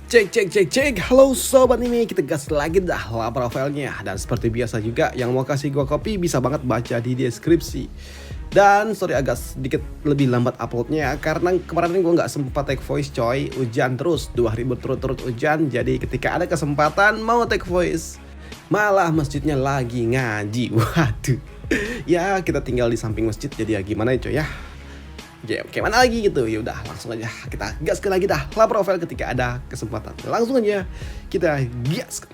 Cek. Halo sobat, ini kita gas lagi dah lah profilnya. Dan seperti biasa juga, yang mau kasih gua kopi bisa banget baca di deskripsi. Dan sorry agak sedikit lebih lambat uploadnya karena kemarin gua nggak sempat take voice coy. Hujan terus 2 hari berturut-turut hujan. Jadi ketika ada kesempatan mau take voice, malah masjidnya lagi ngaji. Waduh. Ya kita tinggal di samping masjid, jadi ya gimana ya coy ya. Kayak mana lagi gitu. Ya udah langsung aja kita gas lagi dah lah profile ketika ada kesempatan. Langsung aja kita gas.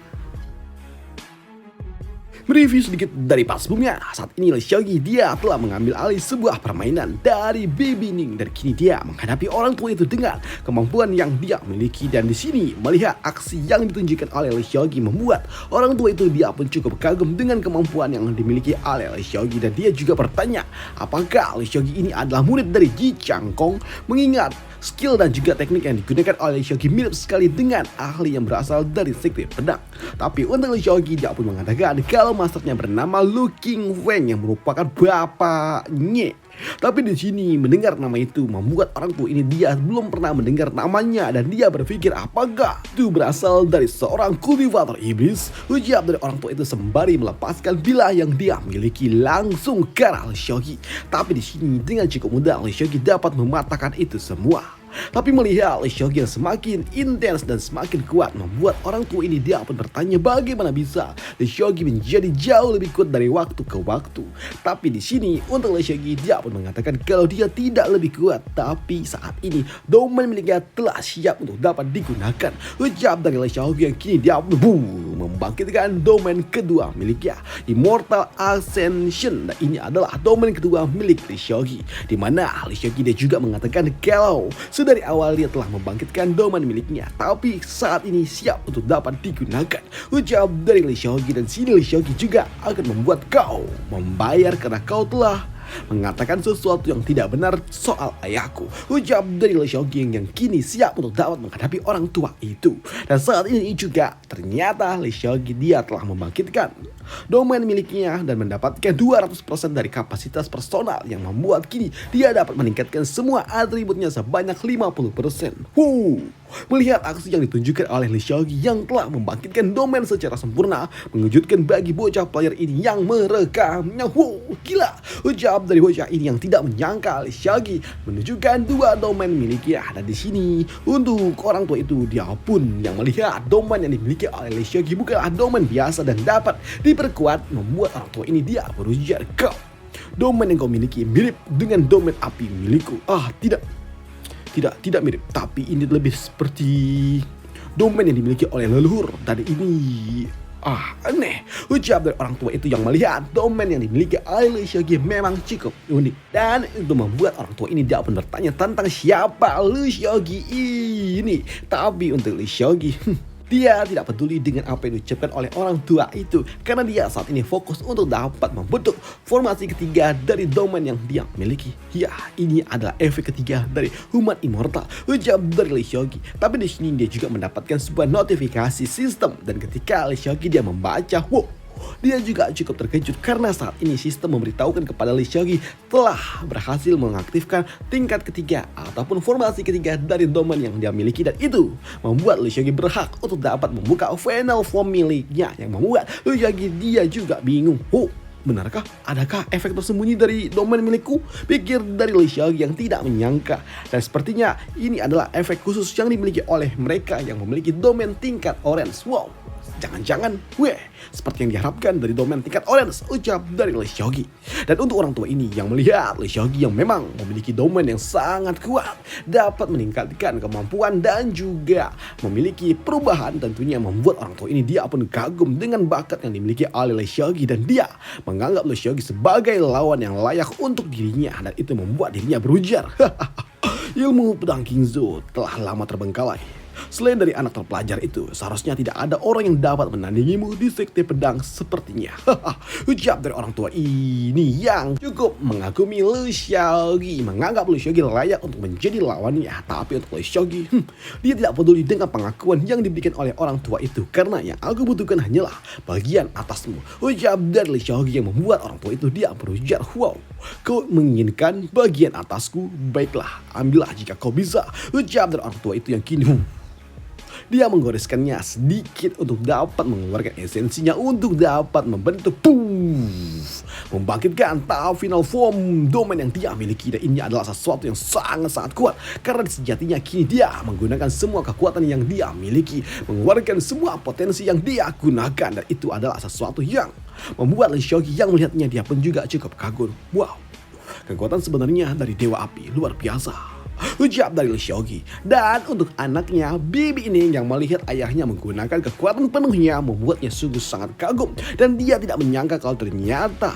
Mereview sedikit dari pas sebelumnya. Saat ini Shogi dia telah mengambil alih sebuah permainan dari Baby Ning dan kini dia menghadapi orang tua itu dengan kemampuan yang dia miliki. Dan di sini melihat aksi yang ditunjukkan oleh Shogi membuat orang tua itu dia pun cukup kagum dengan kemampuan yang dimiliki oleh Shogi. Dan dia juga bertanya apakah Shogi ini adalah murid dari Ji Changkong, mengingat skill dan juga teknik yang digunakan oleh Shogi mirip sekali dengan ahli yang berasal dari sekte pedang. Tapi untuk Shogi dia pun mengatakan kalau masternya bernama Lu King Weng yang merupakan bapaknya. Tapi di sini mendengar nama itu membuat orang tua ini dia belum pernah mendengar namanya dan dia berpikir apakah itu berasal dari seorang kultivator iblis. Ucap dari orang tua itu sembari melepaskan bila yang dia miliki langsung ke arah Shogi. Tapi di sini dengan cukup mudah Shogi dapat mematahkan itu semua. Tapi melihat Shogi yang semakin intens dan semakin kuat membuat orang tua ini dia pun bertanya bagaimana bisa Shogi menjadi jauh lebih kuat dari waktu ke waktu. Tapi di sini untuk Shogi dia pun mengatakan kalau dia tidak lebih kuat, tapi saat ini domain miliknya telah siap untuk dapat digunakan. Ucap dari Shogi yang kini dia pun membangkitkan domain kedua miliknya, Immortal Ascension. Dan ini adalah domain kedua milik Shogi, di mana Shogi dia juga mengatakan kalau dari awal dia telah membangkitkan domain miliknya, tapi saat ini siap untuk dapat digunakan. Ucap dari Shogi dan sini Shogi juga akan membuat kau membayar karena kau telah mengatakan sesuatu yang tidak benar soal ayahku. Ucap dari Shogi yang kini siap untuk dapat menghadapi orang tua itu. Dan saat ini juga ternyata Shogi dia telah membangkitkan domain miliknya dan mendapatkan 200% dari kapasitas personal yang membuat kini dia dapat meningkatkan semua atributnya sebanyak 50%. Melihat aksi yang ditunjukkan oleh Shogi yang telah membangkitkan domain secara sempurna mengejutkan bagi bocah player ini yang merekamnya. Gila. Ucap dari bocah ini yang tidak menyangka Shogi menunjukkan 2 domain miliknya. Dan di sini untuk orang tua itu dia pun yang melihat domain yang dimiliki oleh Shogi bukanlah domain biasa dan dapat diperkuat, membuat orang tua ini dia berujar, kau domain yang kau miliki mirip dengan domain api milikku. Tidak mirip, tapi ini lebih seperti domain yang dimiliki oleh leluhur. Dan ini aneh. Ucap dari orang tua itu yang melihat domain yang dimiliki oleh Shogi memang cukup unik. Dan itu membuat orang tua ini dia pun bertanya tentang siapa Shogi ini. Tapi untuk Shogi dia tidak peduli dengan apa yang diucapkan oleh orang tua itu karena dia saat ini fokus untuk dapat membentuk formasi ketiga dari domain yang dia miliki. Ya, ini adalah efek ketiga dari Human Immortal. Ucap dari Shogi. Tapi di sini dia juga mendapatkan sebuah notifikasi sistem dan ketika Shogi dia membaca, dia juga cukup terkejut karena saat ini sistem memberitahukan kepada Shogi telah berhasil mengaktifkan tingkat ketiga ataupun formasi ketiga dari domain yang dia miliki, dan itu membuat Shogi berhak untuk dapat membuka final form miliknya yang membuat Shogi dia juga bingung. Benarkah? Adakah efek tersembunyi dari domain milikku? Pikir dari Shogi yang tidak menyangka. Dan sepertinya ini adalah efek khusus yang dimiliki oleh mereka yang memiliki domain tingkat orange. Jangan-jangan seperti yang diharapkan dari domain tingkat orange, ucap dari Shogi. Dan untuk orang tua ini yang melihat Shogi yang memang memiliki domain yang sangat kuat, dapat meningkatkan kemampuan dan juga memiliki perubahan, tentunya membuat orang tua ini dia pun kagum dengan bakat yang dimiliki oleh Shogi dan dia menganggap Shogi sebagai lawan yang layak untuk dirinya. Dan itu membuat dirinya berujar, ilmu pedang Kingzo telah lama terbengkalai. Selain dari anak terpelajar itu, seharusnya tidak ada orang yang dapat menandingimu di sekte pedang sepertinya. Ucap dari orang tua ini yang cukup mengagumi Shogi, menganggap Shogi layak untuk menjadi lawannya. Tapi untuk Shogi, dia tidak peduli dengan pengakuan yang diberikan oleh orang tua itu karena yang aku butuhkan hanyalah bagian atasmu. Ucap dari Shogi yang membuat orang tua itu dia berujar, kau menginginkan bagian atasku? Baiklah, ambillah jika kau bisa. Ucap dari orang tua itu yang kini Dia menggoreskannya sedikit untuk dapat mengeluarkan esensinya untuk dapat membentuk membangkitkan tahap final form domain yang dia miliki. Dan ini adalah sesuatu yang sangat-sangat kuat karena sejatinya kini dia menggunakan semua kekuatan yang dia miliki, mengeluarkan semua potensi yang dia gunakan, dan itu adalah sesuatu yang membuat Lee Seokgi yang melihatnya dia pun juga cukup kagum. Wow, kekuatan sebenarnya dari Dewa Api luar biasa, ujar dari Lee Seokgi. Dan untuk anaknya Bibi ini yang melihat ayahnya menggunakan kekuatan penuhnya membuatnya sungguh sangat kagum, dan dia tidak menyangka kalau ternyata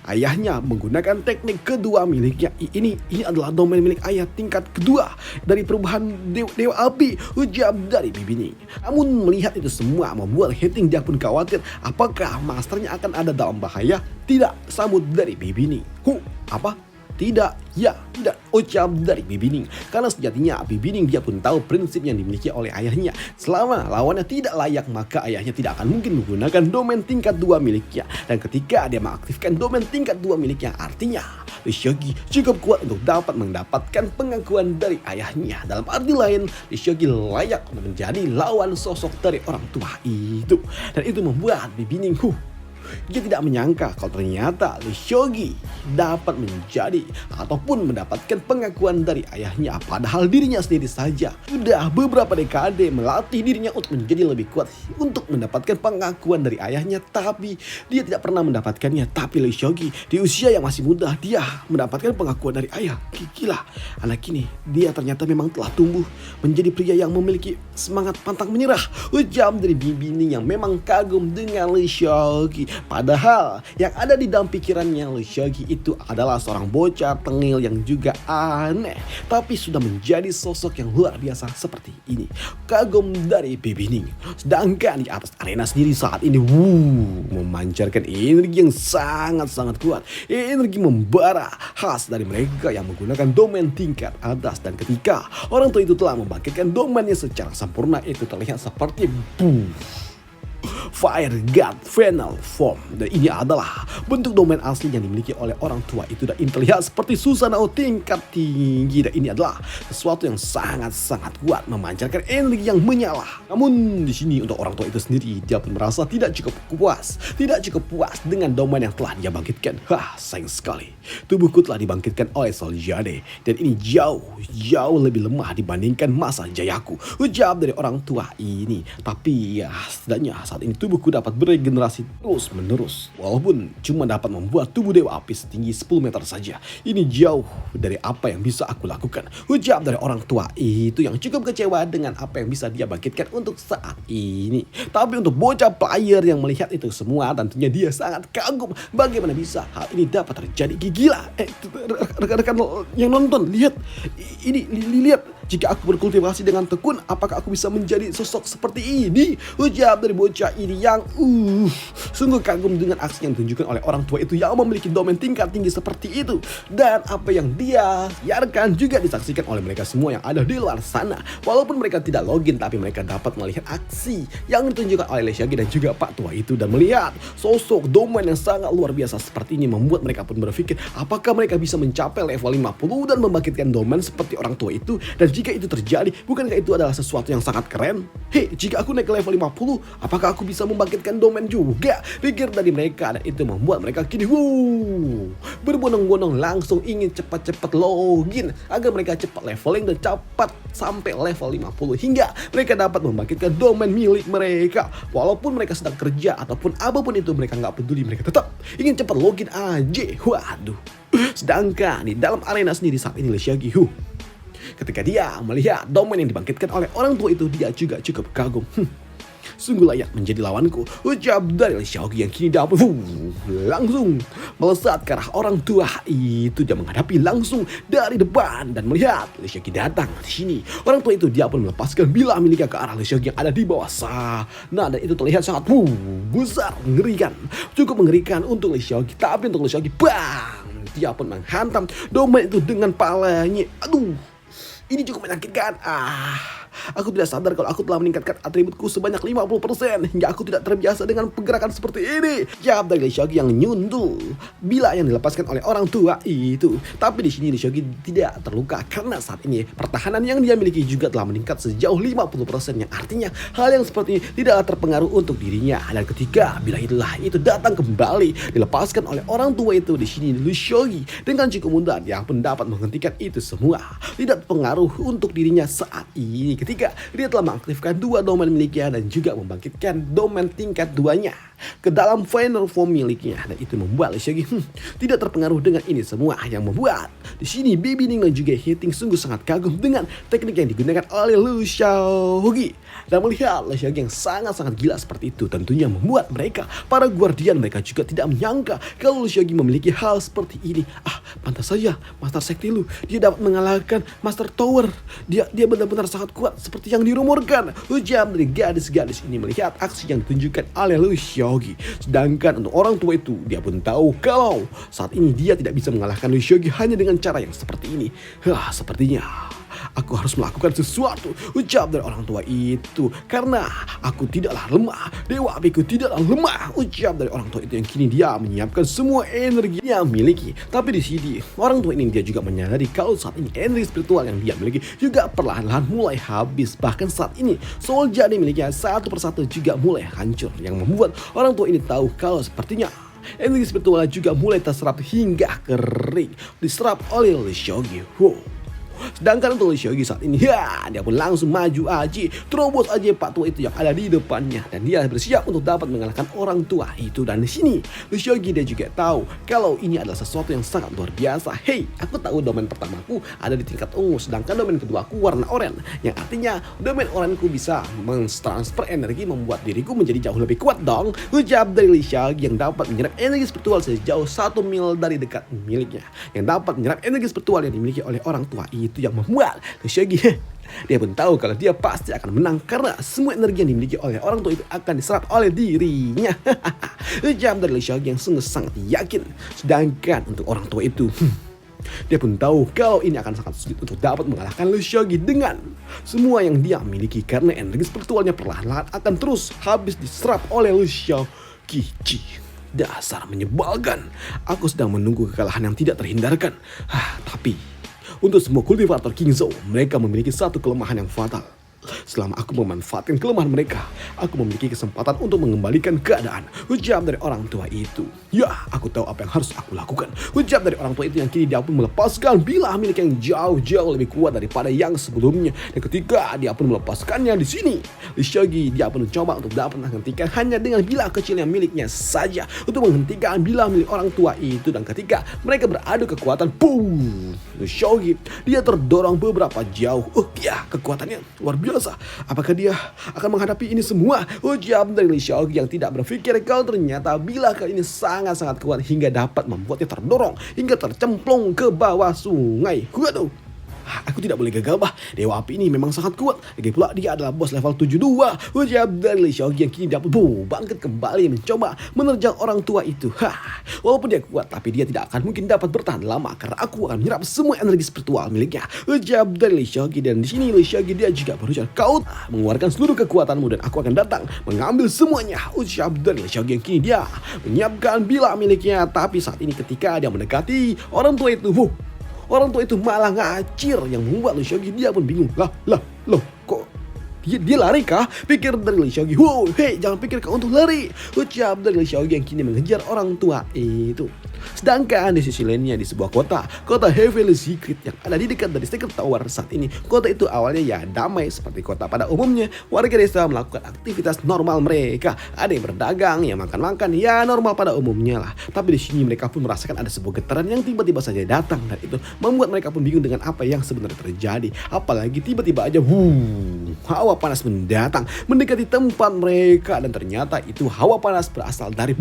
ayahnya menggunakan teknik kedua miliknya. Ini adalah domain milik ayah tingkat kedua dari perubahan Dewa Api, ujar dari Bibi. Namun melihat itu semua membuat Hating dia pun khawatir apakah masternya akan ada dalam bahaya. Tidak, sambut dari Bibi. Apa? Tidak, ya tidak, ucap dari Bibi. Karena sejatinya Bibi dia pun tahu prinsip yang dimiliki oleh ayahnya. Selama lawannya tidak layak, maka ayahnya tidak akan mungkin menggunakan domain tingkat 2 miliknya. Dan ketika dia mengaktifkan domain tingkat 2 miliknya, artinya Lee Seokgi cukup kuat untuk dapat mendapatkan pengakuan dari ayahnya. Dalam arti lain, Lee Seokgi layak menjadi lawan sosok dari orang tua itu. Dan itu membuat Bibi dia tidak menyangka kalau ternyata Lee Seokgi dapat menjadi ataupun mendapatkan pengakuan dari ayahnya. Padahal dirinya sendiri saja sudah beberapa dekade melatih dirinya untuk menjadi lebih kuat untuk mendapatkan pengakuan dari ayahnya, tapi dia tidak pernah mendapatkannya. Tapi Lee Seokgi di usia yang masih muda dia mendapatkan pengakuan dari ayah. Gila, anak ini dia ternyata memang telah tumbuh menjadi pria yang memiliki semangat pantang menyerah, ujar dari Bibi yang memang kagum dengan Lee Seokgi. Padahal yang ada di dalam pikirannya Lee Seokgi itu adalah seorang bocah tengil yang juga aneh, tapi sudah menjadi sosok yang luar biasa seperti ini. Kagum dari Bibi. Sedangkan di atas arena sendiri saat ini memancarkan energi yang sangat-sangat kuat. Energi membara khas dari mereka yang menggunakan domain tingkat atas. Dan ketika orang tua itu telah membangkitkan domainnya secara sempurna, itu terlihat seperti Fire God Final Form. Dan ini adalah bentuk domain asli yang dimiliki oleh orang tua itu, dan ini terlihat seperti Susanoo tingkat tinggi. Dan ini adalah sesuatu yang sangat-sangat kuat, memancarkan energi yang menyala. Namun di sini untuk orang tua itu sendiri, dia pun merasa tidak cukup puas dengan domain yang telah dia bangkitkan. Sayang sekali, tubuhku telah dibangkitkan oleh Soljade, dan ini jauh lebih lemah dibandingkan masa jayaku, ujar dari orang tua ini. Tapi ya setidaknya saat ini tubuhku dapat beregenerasi terus menerus. Walaupun cuma dapat membuat tubuh Dewa Api setinggi 10 meter saja, ini jauh dari apa yang bisa aku lakukan, ujar dari orang tua itu yang cukup kecewa dengan apa yang bisa dia bangkitkan untuk saat ini. Tapi untuk bocah player yang melihat itu semua, tentunya dia sangat kagum bagaimana bisa hal ini dapat terjadi. Gila, rekan-rekan yang nonton, lihat ini, lihat. Jika aku berkultivasi dengan tekun, apakah aku bisa menjadi sosok seperti ini? Ujar dari bocah ini yang sungguh kagum dengan aksi yang ditunjukkan oleh orang tua itu yang memiliki domain tingkat tinggi seperti itu. Dan apa yang dia siarkan juga disaksikan oleh mereka semua yang ada di luar sana. Walaupun mereka tidak login, tapi mereka dapat melihat aksi yang ditunjukkan oleh Lee Seokgi dan juga Pak Tua itu. Dan melihat sosok domain yang sangat luar biasa seperti ini membuat mereka pun berpikir apakah mereka bisa mencapai level 50 dan membangkitkan domain seperti orang tua itu. Dan jika itu terjadi, bukankah itu adalah sesuatu yang sangat keren? Jika aku naik ke level 50, apakah aku bisa membangkitkan domain juga? Pikir dari mereka, dan itu membuat mereka kini berbondong-bondong langsung ingin cepat-cepat login agar mereka cepat leveling dan cepat sampai level 50 hingga mereka dapat membangkitkan domain milik mereka. Walaupun mereka sedang kerja ataupun apapun itu, mereka nggak peduli, mereka tetap ingin cepat login aja. Waduh. Sedangkan di dalam arena sendiri saat ini Lee Seokgi ketika dia melihat domain yang dibangkitkan oleh orang tua itu, dia juga cukup kagum. Sungguh layak menjadi lawanku, ucap dari Lee Seokgi yang kini dapat langsung melesat ke arah orang tua itu. Dia menghadapi langsung dari depan dan melihat Lee Seokgi datang di sini. Orang tua itu dia pun melepaskan bilah miliknya ke arah Lee Seokgi yang ada di bawah sana, dan itu terlihat sangat besar, mengerikan, cukup mengerikan untuk Lee Seokgi. Tapi untuk Lee Seokgi, dia pun menghantam domain itu dengan palanya. Aduh, ini cukup menyakitkan. Aku tidak sadar kalau aku telah meningkatkan atributku sebanyak 50% hingga aku tidak terbiasa dengan pergerakan seperti ini. Jawab dari Lee Seok-gi yang nyundul bila yang dilepaskan oleh orang tua itu. Tapi di sini Lee Seok-gi tidak terluka karena saat ini pertahanan yang dia miliki juga telah meningkat sejauh 50%, yang artinya hal yang seperti ini tidaklah terpengaruh untuk dirinya. Dan ketika bila itu datang kembali dilepaskan oleh orang tua itu, di sini Lee Seok-gi dengan cukup mudah dia pun dapat menghentikan itu semua. Tidak pengaruh untuk dirinya saat ini ketika dia telah mengaktifkan dua domain miliknya dan juga membangkitkan domain tingkat 2-nya ke dalam final form miliknya, dan itu membuat Lee Seok-gi tidak terpengaruh dengan ini semua, yang membuat di sini Baby Ning dan juga Hating sungguh sangat kagum dengan teknik yang digunakan oleh Lee Seok-gi. Dan melihat Lee Seok-gi yang sangat-sangat gila seperti itu tentunya membuat mereka, para guardian, mereka juga tidak menyangka kalau Lee Seok-gi memiliki hal seperti ini. Pantas saja Master Sekti Lu, dia dapat mengalahkan Master Tower. Dia benar-benar sangat kuat seperti yang dirumorkan, ujar dari gadis-gadis ini melihat aksi yang ditunjukkan oleh Lee Seok-gi. Sedangkan untuk orang tua itu, dia pun tahu kalau saat ini dia tidak bisa mengalahkan Lee Seok-gi hanya dengan cara yang seperti ini. Sepertinya aku harus melakukan sesuatu, ucap dari orang tua itu, karena aku tidaklah lemah, dewa apiku tidaklah lemah, ucap dari orang tua itu yang kini dia menyiapkan semua energi yang miliki. Tapi di sini orang tua ini dia juga menyadari kalau saat ini energi spiritual yang dia miliki juga perlahan-lahan mulai habis. Bahkan saat ini soul jadi miliknya satu persatu juga mulai hancur, yang membuat orang tua ini tahu kalau sepertinya energi spiritual juga mulai terserap hingga kering, diserap oleh Lee Seok-gi. Sedangkan untuk Lee Seok-gi saat ini, dia pun langsung maju aja, terobos aja Pak Tua itu yang ada di depannya, dan dia bersiap untuk dapat mengalahkan orang tua itu. Dan di sini Lee Seok-gi dia juga tahu kalau ini adalah sesuatu yang sangat luar biasa. Aku tahu domain pertamaku ada di tingkat ungu, sedangkan domain keduaku warna oranye, yang artinya domain oranyeku bisa mentransfer energi membuat diriku menjadi jauh lebih kuat dong, ucap dari Lee Seok-gi yang dapat menyerap energi spiritual sejauh 1 mil dari dekat miliknya, yang dapat menyerap energi spiritual yang dimiliki oleh orang tua itu, yang membuat Lee Seok-gi dia pun tahu kalau dia pasti akan menang karena semua energi yang dimiliki oleh orang tua itu akan diserap oleh dirinya. Ucap dari Lee Seok-gi yang sungguh sangat yakin. Sedangkan untuk orang tua itu, dia pun tahu kalau ini akan sangat sulit untuk dapat mengalahkan Lee Seok-gi dengan semua yang dia miliki, karena energi spiritualnya perlahan-lahan akan terus habis diserap oleh Lee Seok-gi. Dasar menyebalkan. Aku sedang menunggu kekalahan yang tidak terhindarkan. Tapi untuk semua kultivator King Zhou, mereka memiliki satu kelemahan yang fatal. Selama aku memanfaatkan kelemahan mereka, aku memiliki kesempatan untuk mengembalikan keadaan, ucap dari orang tua itu. Aku tahu apa yang harus aku lakukan, ucap dari orang tua itu yang kini dia pun melepaskan bilah milik yang jauh-jauh lebih kuat daripada yang sebelumnya. Dan ketika dia pun melepaskannya di sini, Lee Seok-gi dia pun mencoba untuk dapat menghentikan hanya dengan bilah kecil yang miliknya saja untuk menghentikan bilah milik orang tua itu. Dan ketika mereka beradu kekuatan, boom, Lee Seok-gi dia terdorong beberapa jauh. Kekuatannya luar biasa. Apakah dia akan menghadapi ini semua? Ucap dari Lee Seok-gi yang tidak berpikir kalau ternyata bilah kali ini sangat-sangat kuat hingga dapat membuatnya terdorong hingga tercemplung ke bawah sungai. Aku tidak boleh gegabah. Dewa api ini memang sangat kuat. Lagi pula dia adalah bos level 72. Ucap dari Lee Seok-gi yang kini dapat bangkit kembali mencoba menerjang orang tua itu. Walaupun dia kuat, tapi dia tidak akan mungkin dapat bertahan lama karena aku akan menyerap semua energi spiritual miliknya, ucap dari Lee Seok-gi. Dan di sini Lee Seok-gi dia juga berujar, kau mengeluarkan seluruh kekuatanmu dan aku akan datang mengambil semuanya, ucap dari Lee Seok-gi yang kini dia menyiapkan bilah miliknya. Tapi saat ini ketika dia mendekati orang tua itu, orang tua itu malah ngacir, yang membuat Lee Seok-gi dia pun bingung. Loh, kok dia lari kah? Pikir dari Lee Seok-gi. Jangan pikir kau untuk lari, ucap dari Lee Seok-gi yang kini mengejar orang tua itu. Sedangkan di sisi lainnya di sebuah kota Heavenly Secret yang ada di dekat dari Secret Tower saat ini, kota itu awalnya damai seperti kota pada umumnya. Warga desa melakukan aktivitas normal mereka. Ada yang berdagang, yang makan-makan, normal pada umumnya lah. Tapi di sini mereka pun merasakan ada sebuah getaran yang tiba-tiba saja datang, dan itu membuat mereka pun bingung dengan apa yang sebenarnya terjadi. Apalagi tiba-tiba aja hawa panas mendatang mendekati tempat mereka, dan ternyata itu hawa panas berasal dari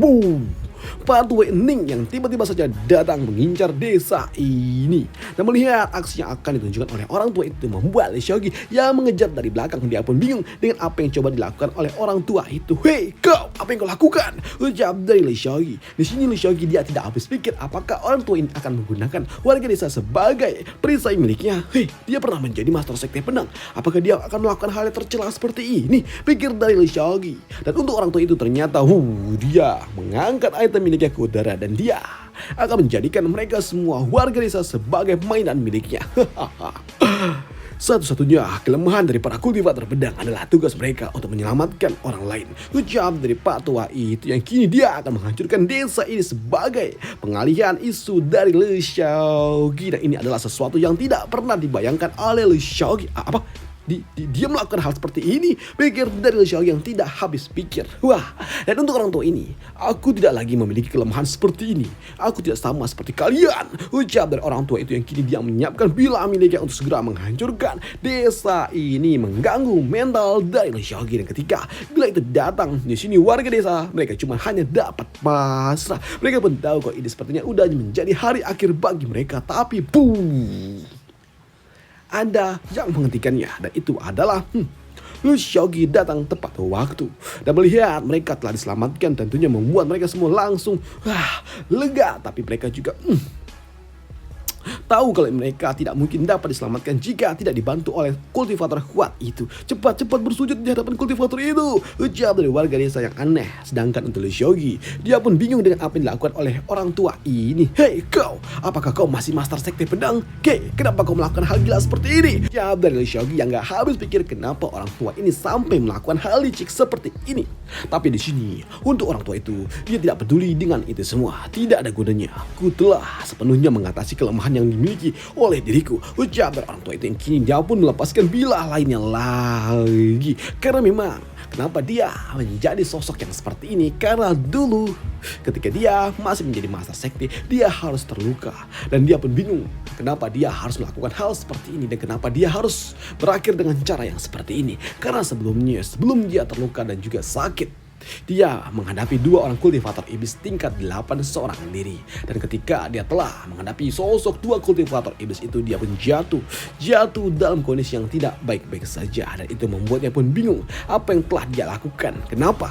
Pak Tua Ning yang tiba-tiba saja datang mengincar desa ini. Dan melihat aksi yang akan ditunjukkan oleh orang tua itu membuat Lee Seok-gi yang mengejar dari belakang. Dia pun bingung dengan apa yang coba dilakukan oleh orang tua itu. "Hei kau, apa yang kau lakukan?" ucap dari Lee Seok-gi. Di sini Lee Seok-gi dia tidak habis pikir apakah orang tua ini akan menggunakan warga desa sebagai perisai miliknya. Dia pernah menjadi master sekte pedang. Apakah dia akan melakukan hal yang tercela seperti ini? Pikir dari Lee Seok-gi. Dan untuk orang tua itu ternyata dia mengangkat item miliknya ke udara dan dia akan menjadikan mereka semua warga desa sebagai mainan miliknya. Satu-satunya kelemahan dari para kultivator pedang adalah tugas mereka untuk menyelamatkan orang lain. Ucap dari Pak Tua itu yang kini dia akan menghancurkan desa ini sebagai pengalihan isu dari Lee Seok-gi. Dan ini adalah sesuatu yang tidak pernah dibayangkan oleh Lee Seok-gi. Apa? Dia melakukan hal seperti ini, pikir dari Lee Seok-gi yang tidak habis pikir. Dan untuk orang tua ini, aku tidak lagi memiliki kelemahan seperti ini. Aku tidak sama seperti kalian, ucap dari orang tua itu yang kini dia menyiapkan bila miliknya untuk segera menghancurkan desa ini, mengganggu mental dari Lee Seok-gi. Dan ketika bila itu datang di sini warga desa, mereka cuma hanya dapat pasrah. Mereka pun tahu kok ini sepertinya udah menjadi hari akhir bagi mereka, tapi ada yang menghentikannya, dan itu adalah Lee Seok-gi datang tepat waktu dan melihat mereka telah diselamatkan. Tentunya membuat mereka semua langsung lega, tapi mereka juga tahu kalau mereka tidak mungkin dapat diselamatkan jika tidak dibantu oleh kultivator kuat itu. Cepat-cepat bersujud di hadapan kultivator itu, ucap dari warga desa yang aneh. Sedangkan untuk Lee Seok-gi, dia pun bingung dengan apa yang dilakukan oleh orang tua ini. "Hei kau, apakah kau masih master sekte pedang? Kenapa kau melakukan hal gila seperti ini?" Jawab dari Lee Seok-gi yang gak habis pikir kenapa orang tua ini sampai melakukan hal licik seperti ini. Tapi di sini untuk orang tua itu, dia tidak peduli dengan itu semua. Tidak ada gunanya. Aku telah sepenuhnya mengatasi kelemahan yang dimiliki oleh diriku, ucap orang tua itu yang kini dia pun melepaskan bilah lainnya lagi. Karena memang kenapa dia menjadi sosok yang seperti ini? Karena dulu ketika dia masih menjadi master sekte, dia harus terluka. Dan dia pun bingung kenapa dia harus melakukan hal seperti ini dan kenapa dia harus berakhir dengan cara yang seperti ini. Karena sebelum dia terluka dan juga sakit, dia menghadapi dua orang kultivator iblis tingkat 8 seorang diri. Dan ketika dia telah menghadapi sosok dua kultivator iblis itu, dia pun jatuh dalam kondisi yang tidak baik-baik saja. Dan itu membuatnya pun bingung apa yang telah dia lakukan. Kenapa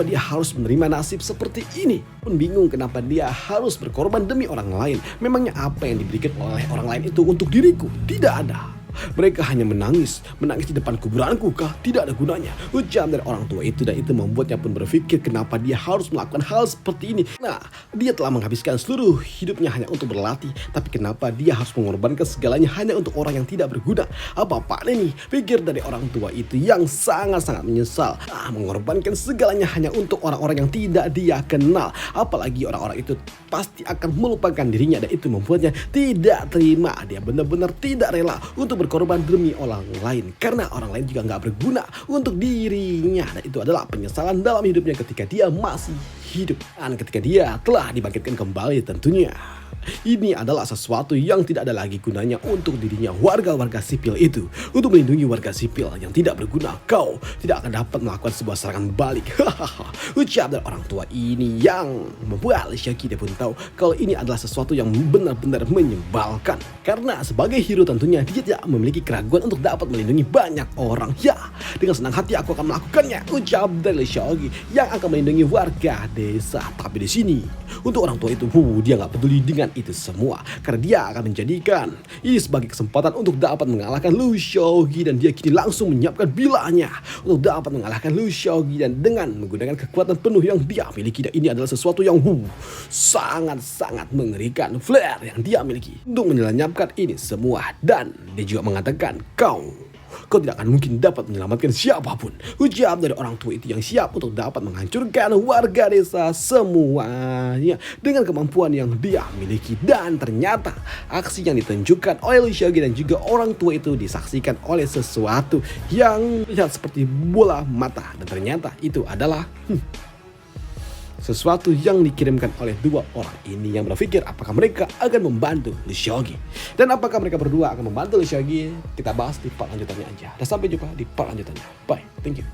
dia harus menerima nasib seperti ini? Pun bingung kenapa dia harus berkorban demi orang lain. Memangnya apa yang diberikan oleh orang lain itu untuk diriku? Tidak ada. Mereka hanya menangis di depan kuburanku kah? Tidak ada gunanya, ucap dari orang tua itu. Dan itu membuatnya pun berpikir kenapa dia harus melakukan hal seperti ini. Dia telah menghabiskan seluruh hidupnya hanya untuk berlatih, tapi kenapa dia harus mengorbankan segalanya hanya untuk orang yang tidak berguna? Apa-apaan ini? Pikir dari orang tua itu yang sangat-sangat menyesal. Mengorbankan segalanya hanya untuk orang-orang yang tidak dia kenal. Apalagi orang-orang itu pasti akan melupakan dirinya. Dan itu membuatnya tidak terima. Dia benar-benar tidak rela untuk berkorban demi orang lain, karena orang lain juga nggak berguna untuk dirinya. Dan itu adalah penyesalan dalam hidupnya ketika dia masih hidup. Dan ketika dia telah dibangkitkan kembali, tentunya ini adalah sesuatu yang tidak ada lagi gunanya untuk dirinya. Warga-warga sipil itu, untuk melindungi warga sipil yang tidak berguna, kau tidak akan dapat melakukan sebuah serangan balik. Ucap dari orang tua ini yang membuat Lee Seok-gi dia pun tahu kalau ini adalah sesuatu yang benar-benar menyebalkan. Karena sebagai hero tentunya dia tidak memiliki keraguan untuk dapat melindungi banyak orang. Dengan senang hati aku akan melakukannya, ucap dari Lee Seok-gi yang akan melindungi warga desa. Tapi di sini untuk orang tua itu, dia nggak peduli dengan itu semua, karena dia akan menjadikan ini sebagai kesempatan untuk dapat mengalahkan Lee Seok-gi. Dan dia kini langsung menyiapkan bilanya untuk dapat mengalahkan Lee Seok-gi dan dengan menggunakan kekuatan penuh yang dia miliki. Dan ini adalah sesuatu yang sangat-sangat mengerikan. Flare yang dia miliki untuk menyelamatkan ini semua. Dan dia juga mengatakan kau tidak akan mungkin dapat menyelamatkan siapapun, ucap dari orang tua itu yang siap untuk dapat menghancurkan warga desa semuanya dengan kemampuan yang dia miliki. Dan ternyata aksi yang ditunjukkan oleh Lee Seok-gi dan juga orang tua itu disaksikan oleh sesuatu yang terlihat seperti bola mata. Dan ternyata itu adalah sesuatu yang dikirimkan oleh dua orang ini yang berpikir apakah mereka akan membantu Lee Seok-gi. Dan apakah mereka berdua akan membantu Lee Seok-gi? Kita bahas di part lanjutannya aja. Dan sampai jumpa di part lanjutannya. Bye. Thank you.